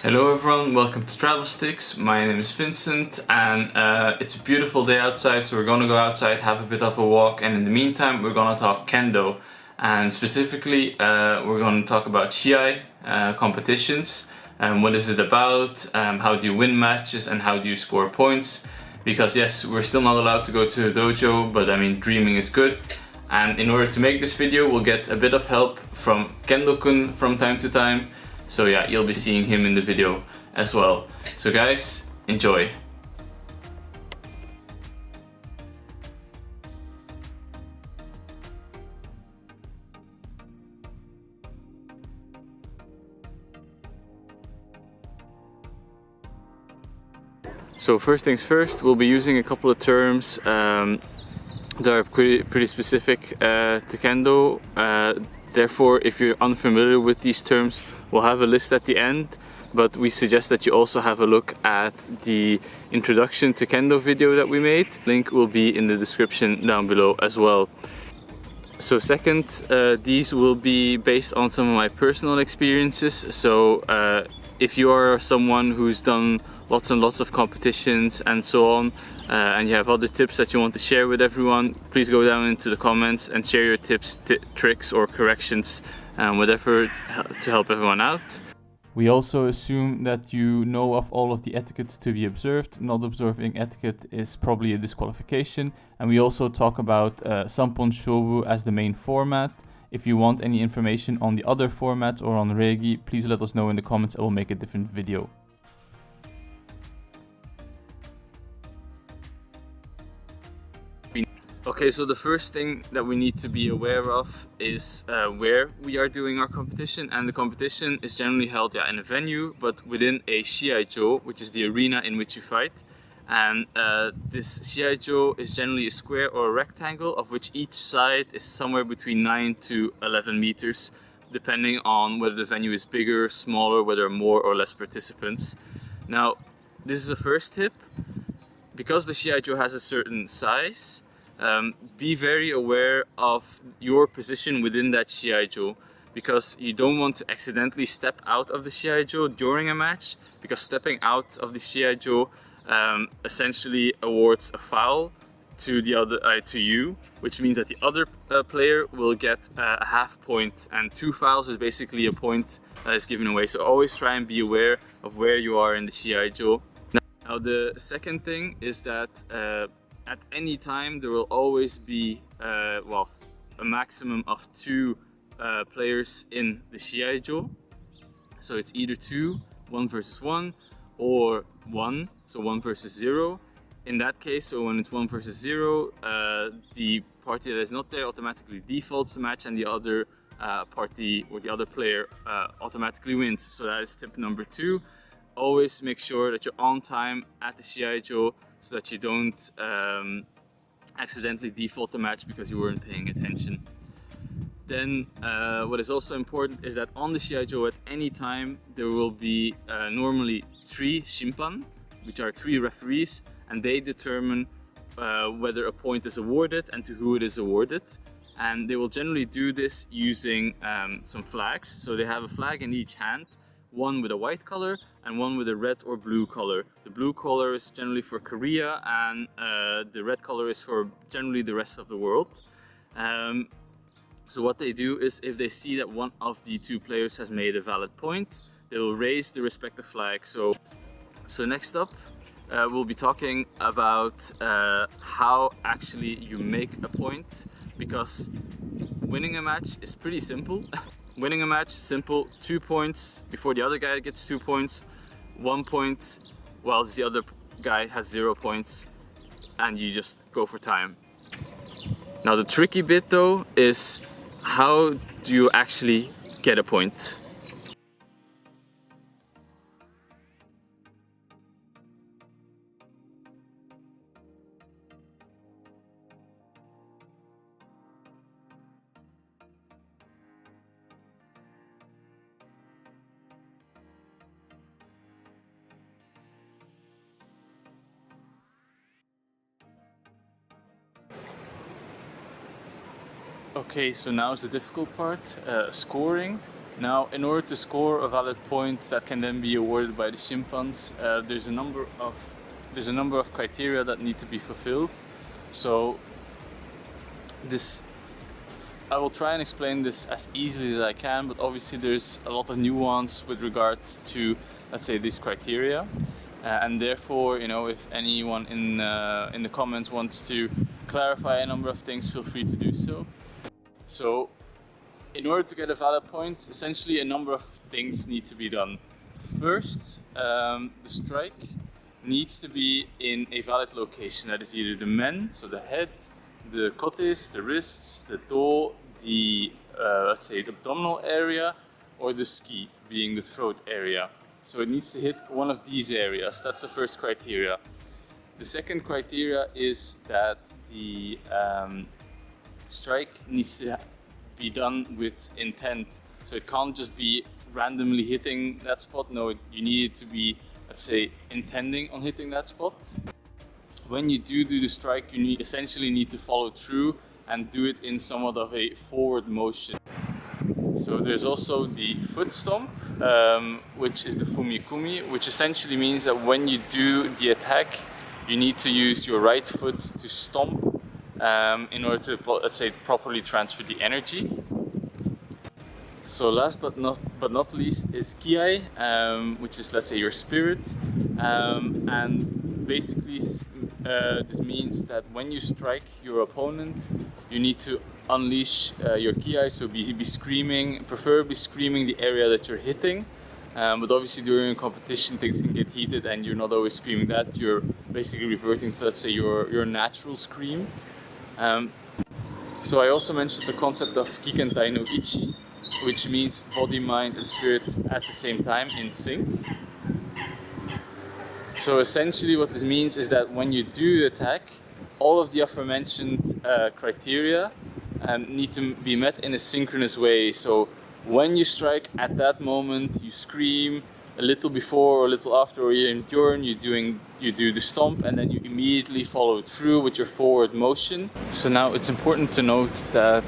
Hello everyone, welcome to Travel Sticks. My name is Vincent and it's a beautiful day outside, so we're gonna go outside, have a bit of a walk, and in the meantime we're gonna talk Kendo. And specifically we're gonna talk about Shiai competitions, what is it about, how do you win matches and how do you score points. Because yes, we're still not allowed to go to a dojo, but I mean dreaming is good. And in order to make this video we'll get a bit of help from Kendo-kun from time to time. So yeah, you'll be seeing him in the video as well. So guys, enjoy! So first things first, we'll be using a couple of terms that are pretty specific to Kendo. Therefore, if you're unfamiliar with these terms, we'll have a list at the end, but we suggest that you also have a look at the introduction to Kendo video that we made. Link will be in the description down below as well. So second, these will be based on some of my personal experiences. So if you are someone who's done lots and lots of competitions and so on, and you have other tips that you want to share with everyone, please go down into the comments and share your tips, tricks or corrections, whatever, to help everyone out. We also assume that you know of all of the etiquette to be observed. Not observing etiquette is probably a disqualification. And we also talk about Sampon Shobu as the main format. If you want any information on the other formats or on Regi, please let us know in the comments. I will make a different video. Okay, so the first thing that we need to be aware of is where we are doing our competition, and the competition is generally held in a venue, but within a Shiai-jo, which is the arena in which you fight. And this Shiai-jo is generally a square or a rectangle, of which each side is somewhere between 9 to 11 meters, depending on whether the venue is bigger, smaller, whether there are more or less participants. Now, this is a first tip. Because the Shiai-jo has a certain size, be very aware of your position within that Shiai-jo, because you don't want to accidentally step out of the Shiai-jo during a match, because stepping out of the Shiai-jo essentially awards a foul to the other to you, which means that the other player will get a half point, and 2 fouls is basically a point that is given away. So always try and be aware of where you are in the Shiai-jo. Now the second thing is that at any time there will always be a maximum of 2 players in the Shiai-jo. So it's either 2, 1 versus 1, or 1, so 1 versus 0. In that case, so when it's 1 versus 0, the party that is not there automatically defaults the match, and the other party or the other player automatically wins. So that is tip number 2. Always make sure that you're on time at the Shiai-jo, so that you don't accidentally default the match because you weren't paying attention. Then what is also important is that on the Shiai-jo at any time there will be normally 3 shimpan, which are 3 referees, and they determine whether a point is awarded and to who it is awarded. And they will generally do this using some flags. So they have a flag in each hand, one with a white color and one with a red or blue color. The blue color is generally for Korea, and the red color is for generally the rest of the world. So what they do is, if they see that one of the 2 players has made a valid point, they will raise the respective flag. So next up, we'll be talking about how actually you make a point, because winning a match is pretty simple. Winning a match, simple, 2 points before the other guy gets 2 points, 1 point while the other guy has 0 points, and you just go for time. Now the tricky bit though is, how do you actually get a point? Okay, so now is the difficult part, scoring. Now, in order to score a valid point that can then be awarded by the chimpanzees, there's a number of criteria that need to be fulfilled. So I will try and explain this as easily as I can, but obviously there's a lot of nuance with regard to, let's say, these criteria. And therefore, if anyone in the comments wants to clarify a number of things, feel free to do so. So, in order to get a valid point, essentially a number of things need to be done. First, the strike needs to be in a valid location. That is either the men, so the head, the kotes, the wrists, the do, the let's say the abdominal area, or the ski, being the throat area. So it needs to hit one of these areas. That's the first criteria. The second criteria is that the strike needs to be done with intent. So it can't just be randomly hitting that spot. No, you need it to be, let's say, intending on hitting that spot. When you do the strike, you essentially need to follow through and do it in somewhat of a forward motion. So there's also the foot stomp, which is the fumikumi, which essentially means that when you do the attack, you need to use your right foot to stomp in order to, let's say, properly transfer the energy. So last but not least is Shiai, which is, let's say, your spirit, and basically this means that when you strike your opponent, you need to unleash your Shiai, so be screaming, preferably screaming the area that you're hitting. But obviously during a competition things can get heated and you're not always screaming that. You're basically reverting to, let's say, your natural scream. So I also mentioned the concept of Kikentai no Ichi, which means body, mind and spirit at the same time in sync. So essentially what this means is that when you do the attack, all of the aforementioned criteria need to be met in a synchronous way. So when you strike, at that moment you scream, a little before or a little after, or in turn you do the stomp, and then you immediately follow through with your forward motion. So now it's important to note that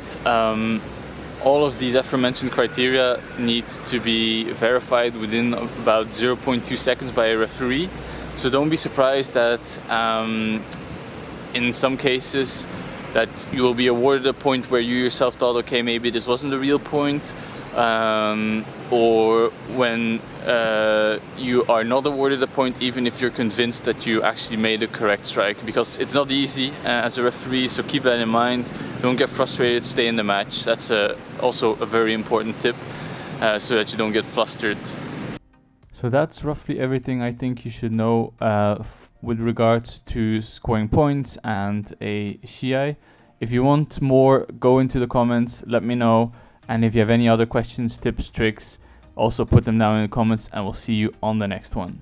all of these aforementioned criteria need to be verified within about 0.2 seconds by a referee. So don't be surprised that in some cases that you will be awarded a point where you yourself thought, okay, maybe this wasn't the real point, or when you are not awarded a point even if you're convinced that you actually made a correct strike, because it's not easy as a referee, so keep that in mind. Don't get frustrated, stay in the match. That's also a very important tip, so that you don't get flustered. So that's roughly everything I think you should know with regards to scoring points and a Shiai. If you want more, go into the comments, let me know. And if you have any other questions, tips, tricks, also put them down in the comments, and we'll see you on the next one.